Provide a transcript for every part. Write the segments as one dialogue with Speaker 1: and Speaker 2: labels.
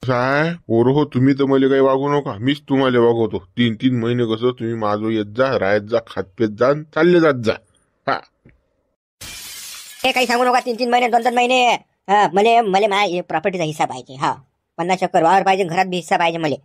Speaker 1: काय पोरं हो, तुम्ही तर मला काही वागू नका, मीच तुम्हाला वागवतो. 3-3 महिने कसं तुम्ही माझं येत जा, राहत जा, खातपेत जा, चालले जात जा. हा,
Speaker 2: हे काही सांगू नका. 3-3 महिने 2-2 महिने. हा, मले मले माझ्या प्रॉपर्टीचा हिस्सा पाहिजे. हा, 50 एकर वावर पाहिजे, घरात बी हिस्सा पाहिजे मले.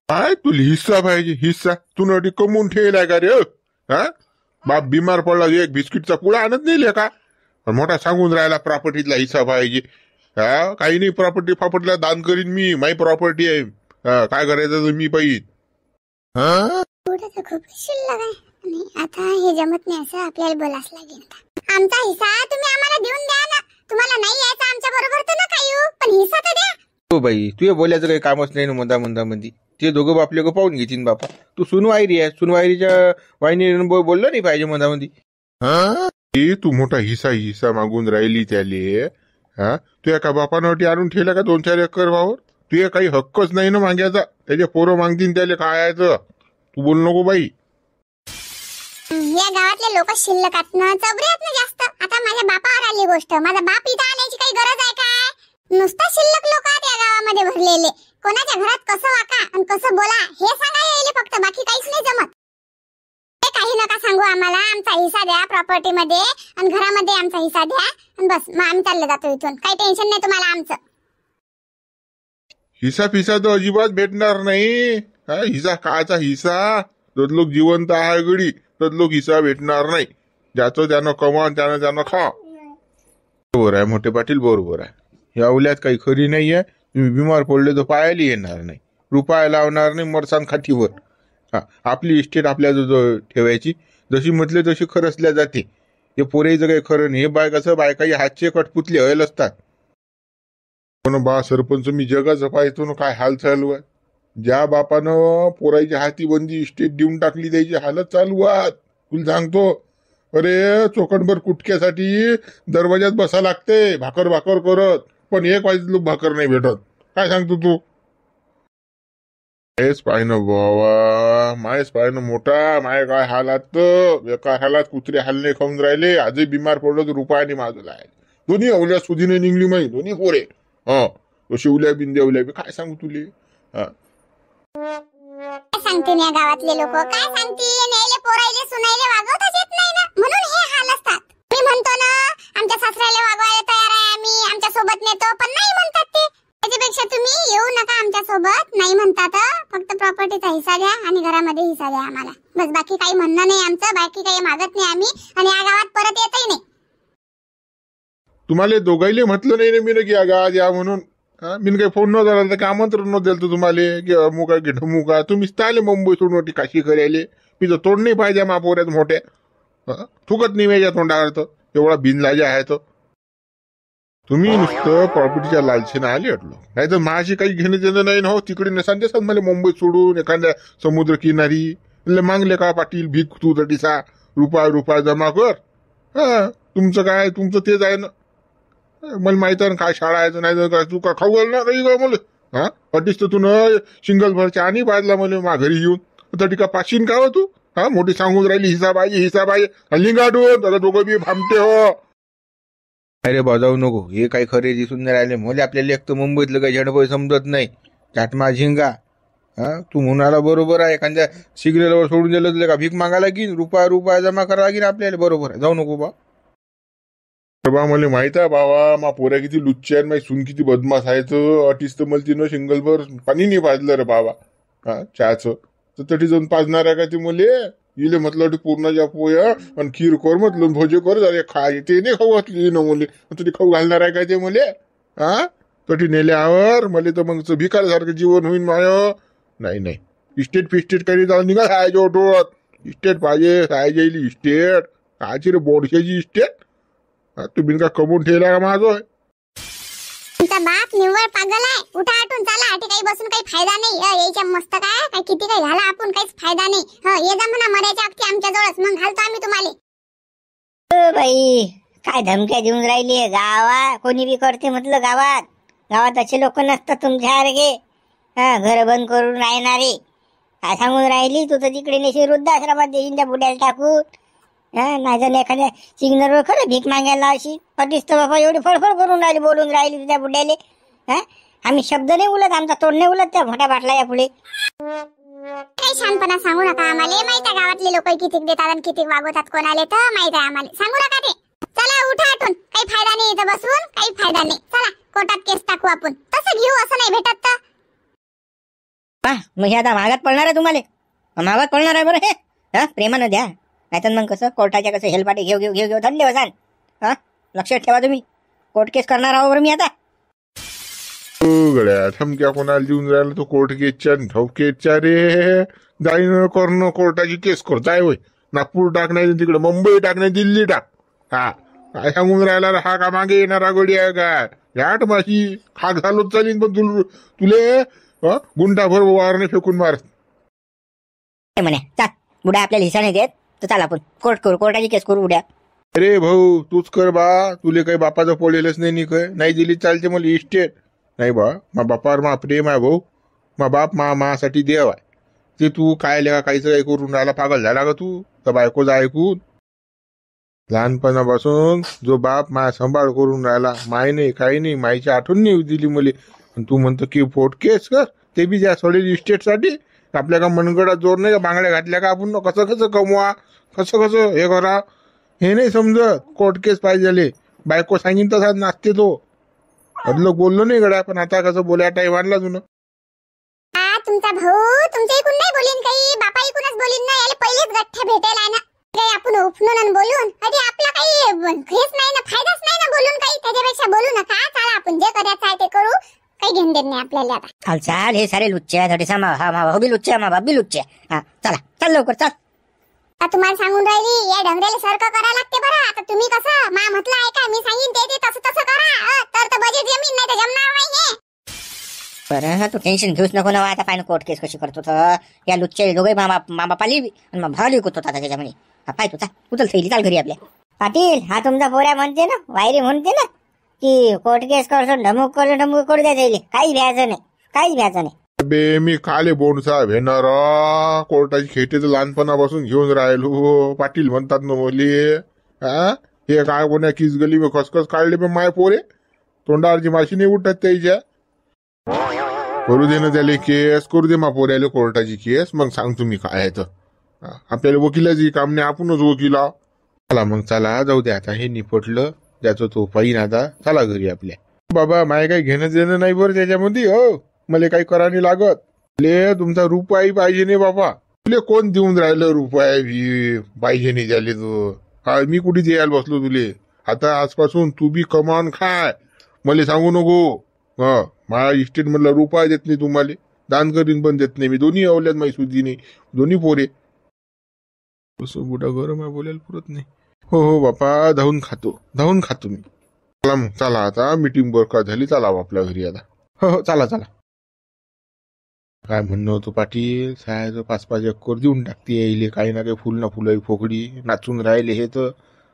Speaker 1: काय तुला हिस्सा पाहिजे? हिस्सा तू नटी कमवून ठेवलाय का रे? हा, बाप बिमार पडला, एक बिस्किटचा पुडा आणत नाही का? मोठा सांगून राहिला प्रॉपर्टीतला हिस्सा पाहिजे. हा, काही नाही, प्रॉपर्टीला दान करीन मी, माही प्रॉपर्टी आहे. हा, काय करायचं तर मी पाहिजे. हा,
Speaker 3: पुढे तर खूप शिल्लक आहे. आणि आता हे जमत नाही, असं आपल्याला बोलास लागेल. आमचा हिस्सा तुम्ही आम्हाला देऊन द्या ना. तुम्हाला नाही यायचं आमच्या बरोबर तर नका येऊ, पण हिस्सा तर द्या.
Speaker 4: हो बाई, तुझ्या बोलायचं काही कामच नाही ना मंदा मध्ये. ते दोघं बापले का पाहून घेतील बापा. तू सुनवायरी आहे, सुनवायरीच्या वाहिनी बोललं नाही पाहिजे मंदामध्ये.
Speaker 1: हा, तू मोठा हिस्सा हिस्सा मागून राहिली त्याले. हा, तू एका बापानं आणून ठेवला का 2-4 एकर वावर? तुझे काही हक्कच नाही ना मागायचा. त्याचे पोरं मागतील त्याले काय आहे तर. तू बोल नको बाई.
Speaker 3: या गावातले लोक शिल्लक आहेत ना, चबरे आहेत ना जास्त. आता माझ्या बापावर आली गोष्ट. माझा बाप इथं आणायची काही गरज आहे काय? नुसतं शिल्लक लोक आहेत या गावामध्ये भरलेले. कोणाच्या घरात कसं वाका आणि कसं बोला हे सांगा यायले फक्त, बाकी काहीच नाही जमत. हे काही नका सांगू आम्हाला. आमचा हिस्सा द्या प्रॉपर्टी मध्ये आणि घरामध्ये आमचा हिस्सा द्या आणि बस. मग आम्ही चालले जातो इथून. काही टेन्शन नाही तुम्हाला आमचं.
Speaker 1: हिस्सा फिसा तर अजिबात भेटणार नाही. हा, हिस्सा कायचा हिस्सा? जर लोक जिवंत आहे गडी तर लोक हिस्सा भेटणार नाही. ज्याचं त्यानं कमा, त्यानं खा. बरोबर आहे मोठे पाटील, बरोबर आहे. या उल्यात काही खरी नाहीये. तुम्ही बिमार पडले तर पायाला येणार नाही, रुपया लावणार नाही, मरसान खाटीवर. हा, आपली इस्टेट आपल्याजवळ ठेवायची. जशी म्हटले तशी खरसल्या जाते. हे पोरेचं काही खरं नाही. हे कसं बायकाही हातचे कटपुतले हयल असतात. पण बा सरपंच, मी जगाचं पाहतो ना काय हाल चालू आहे. ज्या बापानं पोराईच्या हाती बंदी इस्टेट देऊन टाकली त्याची हालत चालू आहे. तुला सांगतो, अरे चोकटभर कुटक्यासाठी दरवाजात बसा लागते भाकर भाकर करत, पण एक वाजत लोक भाकर नाही भेटत. काय सांगतो तू? मायच पाहिनं बाबा, मायच पाहिनं मोठा. माय काय हालात, एका हालात कुत्रे हालने खाऊन राहिले. आजही बिमार पडलो तर रुपयाने माझं आहे. दोन्ही अवल्या सुधीने निघली माही, दोन्ही पोरे. हा, तशी उल्या बिंद्या उल्या बी. काय सांगू तुले? हा,
Speaker 3: काय सांगते ना गावातले लोक, काय सांगतील? नेले पोराईले सुनाईले वागवताच येत नाही ना, म्हणून हे हाल असतात. मी म्हणतो ना आमच्या सासऱ्याला वागवायला तयार आहे आम्ही, आमच्या सोबत नेतो, पण नाही म्हणतात ते. त्याच्यापेक्षा तुम्ही येऊ नका आमच्या सोबत. नाही म्हणतात, फक्त प्रॉपर्टीचा हिस्सा द्या आणि घरामध्ये हिस्सा द्या आम्हाला, बस. बाकी काही म्हणणं नाही आमचं. बाकी काही मागत नाही आम्ही, आणि या गावात परत येतही नाही.
Speaker 1: तुम्हाला दोघाईले म्हटलं नाही ना मी की गावात या म्हणून. मी काही फोन न झाला तर आमंत्रण न दिलं तुम्हाला की अमुका की ढमुका. तुम्हीच आले मुंबई सोडून काशी करायले. मी तर तोंड नाही पाहिजे महापोऱ्यात मोठ्या. थुकत नाही माझ्या तोंडावर तर, एवढा बिनलाजा आहे तर. तुम्ही नुसतं प्रॉपर्टीच्या लालसेनं आले अटलो, नाही तर माझी काही घेणं देणं नाही ना हो. तिकडे नसाल ते मला मुंबई सोडून एखाद्या समुद्र किनारी मागले का पाटील भीक तू तटीसा रुपया जमा कर. हा, तुमचं काय, तुमचं तेच आहे ना. मला माहित आहे ना काय शाळा आहे नाही काय. तू का खाऊ घाल ना काही काय मला. हा, अटीस तर तू न सिंगल भरच्या आणि पाजला मला मा घरी येऊन तटी का पाशीन का हो तू. हा, मोठी सांगून राहिली हिसाब आहे लिंगाडून. आता दोघं बी भामटे हो.
Speaker 4: अरे बजावू नको, हे काही खरे दिसून नाही राहिले मला. आपल्याला एक तर मुंबईतलं काही झडपय समजत नाही. चाटमा झिंगा. हा, तू म्हणाला बरोबर आहे. एखाद्या सिग्नलवर सोडून दिलं का भीक मागायला लागेल, रुपया जमा करा लागेल आपल्याला. बरोबर आहे, जाऊ नको बा.
Speaker 1: बा मला माहित आहे बाबा, मा पोऱ्या किती लुच्च्या आहेत, माझी सून किती बदमाश आहे. अटीस तर मला तिनं सिंगलभर पाणी नाही पाजलं रे बाबा. हा, चहाचं तर तटी जाऊन पाजणार आहे का ते मुले. इले म्हटलं पूर्णाच्या पोया आणि खीर कर म्हटलं, भोजे कर जरा खाय. ते नाही खाऊ घातली न मुले, तरी खाऊ घालणार आहे का ते मुले. हा, तटी नेल्यावर मले तर मग भिकारसारखं जीवन होईन माय. नाही, इस्टेट फिस्टेट काही जाऊन निघा सायच्या ऑटोत. इस्टेट पाहिजे, सायच्या इस्टेट कायची रे, बोडशाची इस्टेट. तुम्ही का कमवून ठेवला का माझं.
Speaker 3: तुमचा बाप निव्वळ पागल आहे. उठा आटून चला, आठी काही बसून काही फायदा नाही. यायच्या मस्त काय किती काही झाला आपण, काहीच फायदा नाही. ये जा म्हणा मरायच्या अगदी आमच्या जवळच, मग घालतो आम्ही तुम्हाला.
Speaker 2: बाई, काय धमक्या देऊन राहिली गावात. कोणी बी करते म्हटलं गावात असे लोक नसतात तुमच्यासारखे. हा, घर बंद करून राहणारे. काय सांगून राहिली तू, तर तिकडे नेशी वृद्धाश्रमात देशील त्या बुड्याला टाकून. नाही तर एखाद्या सिग्नलवर खरं भीक मागायला अशी. अटीस तर बाबा एवढी फडफड करून राहिली, बोलून राहिली तुझ्या बुड्याले. हा, आम्ही शब्द नाही बोलत, आमचा तोंड नाही बोलत त्या मोठ्या बाटला या पुढे.
Speaker 3: काही शानपणा सांगू नका आम्हाला. माहित आहे गावातले लोक किती देतात आणि किती वागवतात कोणाले, तर माहित आहे आम्हाला. सांगू नका ते. चला उठा आटून. काही फायदा नाही इथं बसून, काही फायदा नाही. चला कोर्टात केस टाकू आपण. तसं घेऊ असं नाही भेटत तर.
Speaker 2: मग हे आता महागात पडणार आहे तुम्हाला. महागात पडणार आहे बरं हे. हा प्रेमानं द्या, नाहीतर मग कसं कोर्टाच्या कसं हेलपाटे घेऊ घेऊ घेऊ घेऊ धंदे बसान. हा लक्षात ठेवा तुम्ही. कोर्ट केस करणार आहो बरं मी आता.
Speaker 1: गड्या धमक्या कोणाला देऊन राहिला तो कोर्ट केसच्या ठोकेच्या रे. जाईन करणं कोर्टाची केस करताय होय. नागपूर टाक नाही तिकडे मुंबई टाक नाही दिल्ली टाक. हा काय सांगून राहिला रे, हा का मागे येणारा गडी आहे काय. घाट माशी खाक झालो चालीन, पण तुले गुंडाभर वारणे फेकून मार.
Speaker 2: म्हणे चाल बुड्या आपल्याला हिस्सा नाही देत तर चाल आपण कोर्ट करू, कोर्टाची केस करू उद्या.
Speaker 1: अरे भाऊ तूच कर बा. तुले काही बापाचं पडेलच नाही काय. नाही दिली चालते मला इस्टेट. नाही बा मा बापावर मा प्रेम आहे भाऊ. मा बाप मासाठी देव आहे. ते तू काय लेखा काहीच काही करून राहिला, पागल झाला का तू. तर बायकोचं ऐकून लहानपणापासून जो बाप माया सांभाळ करून राहिला, माय नाही काही नाही, मायची आठवण नाही दिली मुले. तू म्हणतो की फोट केस कर, ते बी ज्या सोडेल इस्टेटसाठी. आपल्या का मनगडात जोर नाही का, बांगड्या घातल्या का आपण कसं कसं कमवा, कसं कसं हे करा, हे नाही समजत. कोर्ट केस पाहिजे. बायको सांगीन तसा नाचते तो. लोक बोललो नाही गड्या, पण आता कसं बोलाय टाईम आणला तुला.
Speaker 3: तुमचा भाऊ तुमच्या इकून नाही बोलीन, काही बापा इकूनच बोलीन ना. याला पहिलेच गठ्ठे भेटेल आहे ना. काही आपण उपनून आणि बोलून कधी आपला काही घेस नाही ना, फायदाच नाही ना बोलून काही. त्याच्यापेक्षा बोलू नका. चला आपण जे करायचं आहे ते करू. काही घेऊन देत नाही आपल्याला आता.
Speaker 2: चाल चाल, हे सारे लुच्चे आहे थोडीसा. हा मा भाऊ बी लुच्चे आहे, मा बाप बी लुच्चे आहे. हा चला चल लवकर चल.
Speaker 3: आता तुम्हाला सांगून राहिली, या डंगऱ्याला सारखं करायला लागते बरं. आता तुम्ही कसं मा म्हटलं आहे का, मी सांगीन ते तसं तसं करा. तर बजेट जमीन नाही तर जमणार नाही हे.
Speaker 2: बरं तू टेन्शन घेऊच नको ना. आता पाहिजे कोर्ट केस कशी करतो तर. या लुच्चे दोघे मा बापाली आणि मग भावाली विकत होता त्याच्यामध्ये. हा पाय तू चाल उचल थैली, चाल घरी आपल्या. पाटील हा तुमचा पोऱ्या म्हणते ना, वायरी म्हणते ना की कोर्ट केस करतो, ढमुक करू द्या जाईल. काही व्याज नाही, काहीच व्याज नाही.
Speaker 1: बे मी काले बोंड साहेब येणार. कोर्टाची खेटे तर लहानपणापासून घेऊन राहिलो. पाटील म्हणतात ना मुली. हा हे काय कोण्या किस गली मी खसखस काढले, पण माय पोरे तोंडावरची माशी नाही उठत त्याच्या. करू दे ना त्याला केस, करू दे मा पोऱ्याला कोर्टाची केस. मग सांग तुम्ही काय आहे तर. आपल्याला वकिलाची काम नाही, आपणच वकिला. चला मग चला जाऊ दे आता. हे निपटलं ज्याचं तो पाहिन आता. चला घरी आपल्या. बाबा माय काही घेणं देणं नाही बरं त्याच्यामध्ये. हो मला काही करा नाही लागत. ले तुमचा रुपयाही पाहिजे नाही बाबा. तुले कोण देऊन राहिलं रुपया बी पाहिजे नाही झाले तू. हा मी कुठे द्यायला बसलो तुले. आता आजपासून तू बी कमान खाय, मला सांगू नको. हा माझ्या इस्टेट मधला रुपया देत नाही तुम्हाला. दान करीन पण देत नाही मी. दोन्ही अवल्यात माही सुद्धी नाही, दोन्ही पोरे. कसं बुडा गरम आहे, बोलायला पुरत नाही. हो हो बापा धावून खातो मी. चला मग चला आता. मीटिंग बरका झाली, चला आपल्या घरी आता. हो हो चला चला. काय म्हणणं होतं पाटील साहेब, 5-5 एकर देऊन टाकते यायले. काही ना काही फुल ना फुलं फोकडी नाचून राहिले. हे तर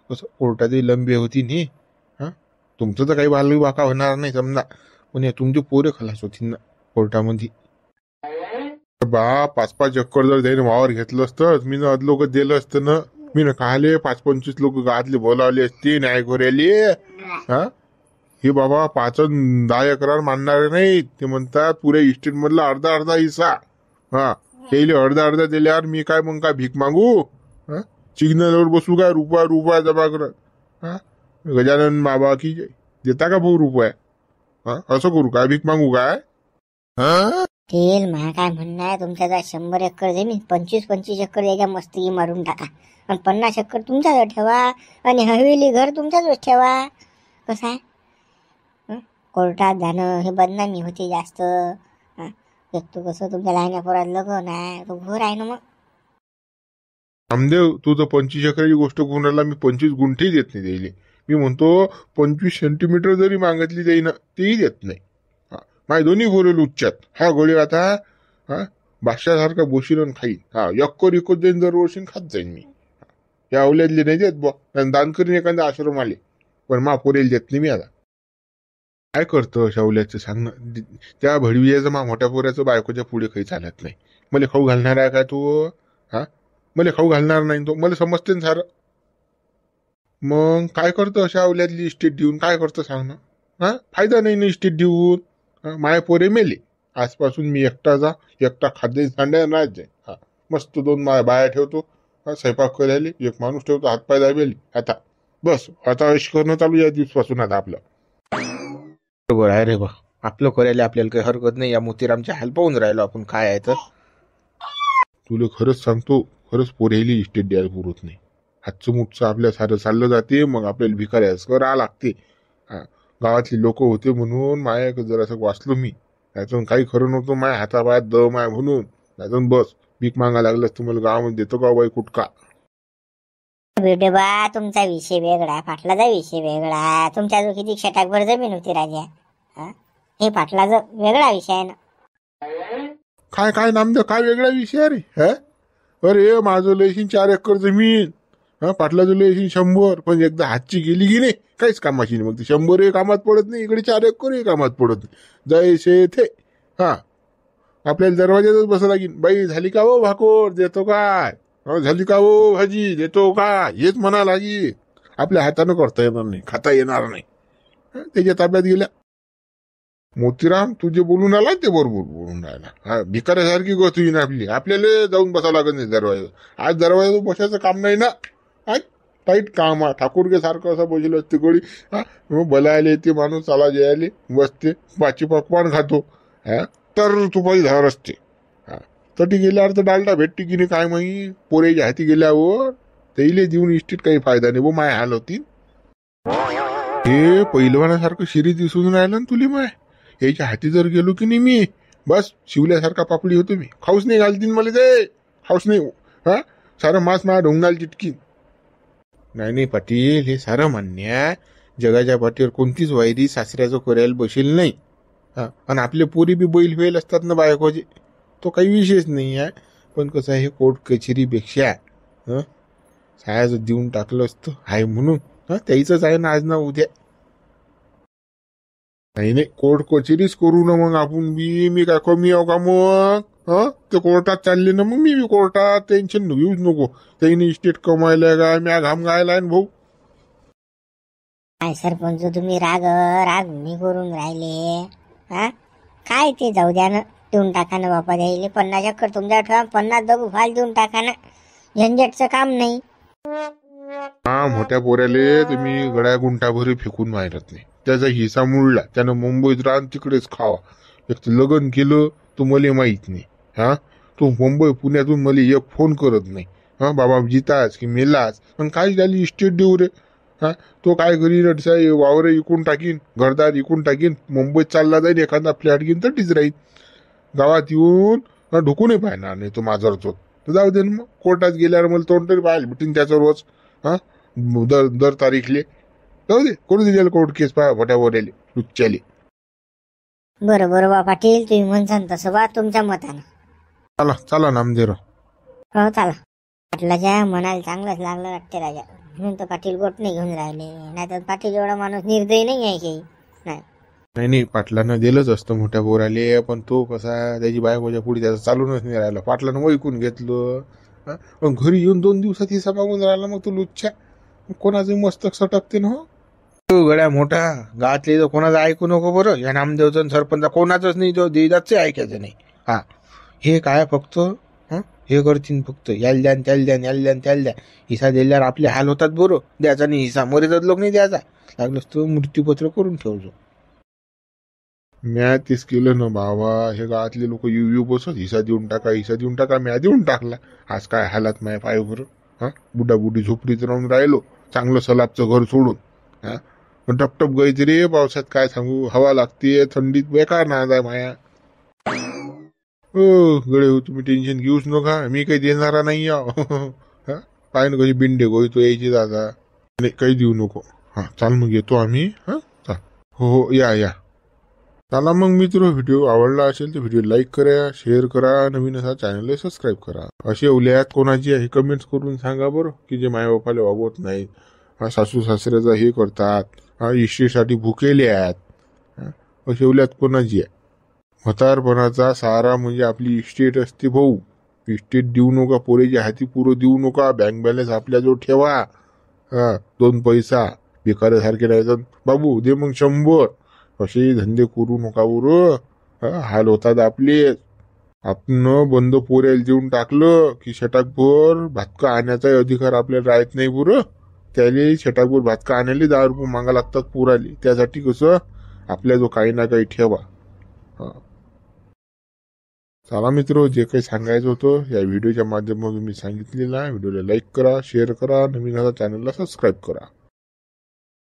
Speaker 1: कसं कोर्टातही लंबे होती नाही. हा तुमचं तर काही बालवी बाका होणार नाही समजा, पण तुमचे पोरे खलास होतील ना कोर्टामध्ये. बा 5-5 एकर जर त्याने वावर घेतलं असतं, मी ना लोक दिलं असतं ना. मी ना काले 5-25 लोक गावातले बोलावले असते न्याय करायले. हा हे बाबा 5-10 एकरावर मानणारे नाहीत. ते म्हणतात पुऱ्या इस्टेट मधला अर्धा हिस्सा. हा त्याला अर्धा दिल्यावर मी काय मग काय भीक मागू. हा सिग्नलवर बसू काय रुपया जमा करत. हा गजानन बाबा की देता का भाऊ रुपया. हा असं करू काय, भीक मागू काय. हा
Speaker 2: तेल मला काय म्हणणं आहे, तुमच्या 100 एकर जमीन 25-25 एकर याच्या मस्ती मारून टाका. आणि 50 एकर तुमच्याजवळ ठेवा आणि हवेली घर तुमच्याजवळ ठेवा. कसं आहे कोर्टात जाणं हे बदनामी होते जास्त. एक तो कसं तुमच्या लहान्या पोरात लग्न आहे, तो घर आहे ना. मग
Speaker 1: रामदेव तू तर 25 एकराची गोष्ट कोणाला मी 25 गुंठे देत नाही त्याला. मी म्हणतो 25 सेंटीमीटर जरी मागितली जाईना तेही देत नाही. माझे दोन्ही बोरेल उच्चात. हा गोळी आता हा बादशासारखा बोशीन खाईन. हा इकत जाईन दरवर्षी खात जाईन मी. या अवल्यातले नाही देत बा. दान करीन एखाद्या आश्रम आले, पण मा पोरेल देत नाही मी. आता काय करतो शावल्याचं सांग ना. त्या भडवियाचं मा मोठ्या पोऱ्याचं बायकोच्या पुढे काही चालत नाही. मला खाऊ घालणार आहे का तू. हा मला खाऊ घालणार नाही तो. मला समजते ना सारं. मग काय करतो अशा अवल्यातली इस्टेट देऊन, काय करतो सांग ना. हा फायदा नाही ना इस्टेट देऊन. माय पोरे मेले. आजपासून मी एकटा खाद्य सांड्या नाच जाईल. मस्त 2 बाया ठेवतो, स्वयंपाक करायला एक माणूस ठेवतो, हातपाय दाबेले. आता बस, आता ऐश करणं चालू या दिवसपासून आता आपलं.
Speaker 4: बरोबर आहे रे बा, आपलं करायला आपल्याला काही हरकत नाही. या मोतीरामच्या हाल पाहून राहिलो आपण काय आहे तर.
Speaker 1: तुला खरंच सांगतो, खरंच पोरेली इस्टेट द्यायला पुरत नाही. हातचं मुठचं आपल्या सारं चाललं जाते, मग आपल्याला भिकाऱ्याच करा लागते. गावातली लोक होते म्हणून माया जरासं वाचलो मी, त्यातून काही खरं नव्हतं. माया हाताबाहेर दम आहे म्हणून, त्यातून बस भीक मागा लागल्यास तुम्हाला गावामध्ये देतो का बाई कुटका.
Speaker 2: बेटे बा, तुमचा विषय वेगळा, पाटलाचा विषय वेगळा. तुमच्या जो किती छटाकभर जमीन होती राजा, हे पाटलाचा वेगळा विषय आहे ना.
Speaker 1: काय नामदेव, काय वेगळा विषय रे. अरे माझं लयशीन 4 एकर जमीन, पाटलाचं लयशीन 100. पण एकदा हातची गेली की नाही काहीच कामाची नाही. मग ते 100 कामात पडत नाही, इकडे 4 एकर कामात पडत नाही. जैसे थे. आपल्याला दरवाज्यातच बसा लागेल. बाई झाली का हो भाकोर, देतो काय. झाली का हो भाजी, देतो काय. हेच म्हणा लागेल. आपल्या हातानं करता येणार नाही, खाता येणार नाही. त्याच्या ताब्यात गेल्या. मोतीराम तू जे बोलून आला ते बरोबर बोलून राहिला. भिकाऱ्यासारखी गोष्ट येईन आपली. आपल्याला जाऊन बसावं लागत नाही दरवाजा. आज दरवाजा बसायचं काम नाही ना. टाईट काम आहे. ठाकूरगे सारखं असं बसलं असते गडी. बलायला येते माणूस, चाला जायले बसते, पाची पकवान खातो. तर तुपाची धार असते. तटी गेल्यावर तर डालडा भेटते की नाही काय माहिती. पोरेच्या हाती गेल्यावर त्याला देऊन इष्टीत काही फायदा नाही. माय हाल होती. हे पहिलवानासारखं शिरी दिसून राहिलं ना तुली. माय याच्या हाती जर गेलो की नाही मी, बस शिवल्यासारखा पापडी होतो मी. खाऊच नाही घालतीन मला ते, खाऊच नाही. सारं मास माझ्या ढोंगणाला चिटकीन. नाही पाटील, हे सारं मान्य आहे. जगाच्या पाठीवर कोणतीच वायरी सासऱ्याचं करायला बसेल नाही. आणि आपले पोरी बी बैल होईल असतात ना बायकोचे, तो काही विषयच नाही आहे. पण कसं आहे, कोर्ट कचेरीपेक्षा सायाचं देऊन टाकलं असतं आहे म्हणून. त्याच आहे ना आज ना उद्या. नाही कोर्ट कचेरीच करू ना मग आपण बी. मी काय कमी आहो का मग. ते कोर्टात चालले ना, मग मी बी कोर्टात. टेन्शन घेऊच नको. त्याने इस्टेट कमायला काय म्या घाम गायला आहे भाऊ.
Speaker 2: काय सरपंच तुम्ही राग मी करून राहिले. काय ते जाऊ द्या ना, देऊन टाका ना बापा. द्यायले 50 एकर तुमच्या ठेवा, 50 दगू फाल देऊन टाका ना. झंझटचं काम नाही.
Speaker 1: मोठ्या पोऱ्याले तुम्ही गड्या गुंटाभरी फेकून मारत नाही. त्याचा हिस्सा मुळला, त्यानं मुंबईत राहून तिकडेच खावा. एक तर लग्न केलं तो मला माहित नाही. तो मुंबई पुण्यातून मला एक फोन करत नाही. बाबा जिताच की मेलाच. पण काय झाली इस्टेट देऊ रे. तो काय करीन, वावर इकून टाकीन, घरदार इकून टाकीन, मुंबईत चालला जाईल, एखादा फ्लॅट घेईन तर तीच राहील. गावात येऊन ढुकूनही पाहणार नाही तो माझर चोत. तर जाऊ दे ना मग. कोर्टात गेल्यावर मला तोंड तरी पाहायला भेटेन त्याचं रोज. दर तारीखले जाऊ दे, करू दे कोर्ट केस पहा भट्या वरेले लुच्च्याले.
Speaker 2: बरं बा पाटील, तुम्ही म्हणसान तसं बा तुमच्या मतानं.
Speaker 1: चला नामदेव.
Speaker 2: हो चला. पाटलाच्या मनाला चांगलंच लागलं वाटते राजा, म्हणून तर पाटील गोट नाही घेऊन राहिले. नाही तर पाटील एवढा माणूस निर्दयी नाही आहे काही.
Speaker 1: नाही पाटलानं दिलंच असतं मोठ्या पोराले. पण तो कसा, त्याची बायकोच्या पुढे त्याचं चालूनच नाही राहिलं. पाटलानं वैकून घेतलं. पण घरी येऊन 2 दिवसात हिस्सा मागून राहिला. मग तो लुच्च्या कोणाचं मस्तक सटकते ना.
Speaker 4: तो गड्या मोठा गावातले कोणाचं ऐकू नको बरं. या नामदेवचं सरपंच कोणाचंच नाही, तो देदाच ऐकायचं नाही. हे काय फक्त हे करतील फक्त, याल द्या त्याला द्या. हिसा दिल्यावर आपले हाल होतात बरं. द्यायचा नाही हिसा, मरेजात लोक नाही द्यायचा. लागलंच तो मृत्यूपत्र करून ठेवतो.
Speaker 1: म्या तेच केलं ना बाबा. हे गावातले लोक येऊ बसत, हिसा देऊन टाका. म्या देऊन टाकला. आज काय हालात माय पाय बरं. बुड्डी झोपडीत राहून राहिलो, चांगलं सलाबचं घर सोडून. टपटप गळते रे पावसात. काय सांगू, हवा लागते, थंडीत बेकार नाद आहे माया. गळे हो, तुम्ही टेन्शन घेऊच नका. मी काही देणारा नाही आहो. पाय ना कशी बिंडे गोयतो यायची दादा. नाही काही देऊ नको. चाल मग येतो आम्ही. हो या. चला मग मित्र, व्हिडिओ आवडला असेल तर व्हिडिओ लाईक करा, शेअर करा, नवीन असा चॅनलला सबस्क्राईब करा. असे उल्यात कोणाची आहे कमेंट्स करून सांगा बरं, की जे माय बापाला वागवत नाहीत, सासू सासऱ्याचा हे करतात, इष्टीसाठी भुकेले आहेत. असे उल्यात कोणाची आहे. म्हातारपणाचा सहारा म्हणजे आपली इस्टेट असते भाऊ. इस्टेट देऊ नका, पोरेच्या हाती पुरं देऊ नका. बँक बॅलन्स आपल्याजवळ ठेवा. 2 पैसा भिकाऱ्यासारखे राहायचं. बाबू दे मग 100. असे धंदे करू नका बरं. हाल होतात आपले. आपण बंद पोऱ्याला देऊन टाकलं की छटाकभर भातका आणायचा अधिकार आपल्याला राहत नाही बरं. त्याले छटाकभर भातका आणायला 10 रुपये मागा लागतात पोराले. त्यासाठी कसं आपल्या जो काही ना काही ठेवा. चला मित्र, जे काही सांगायचं होतं या व्हिडिओच्या माध्यमातून मी सांगितलेलं आहे. व्हिडिओला लाईक करा, शेअर करा, नवीन चॅनलला सबस्क्राईब करा.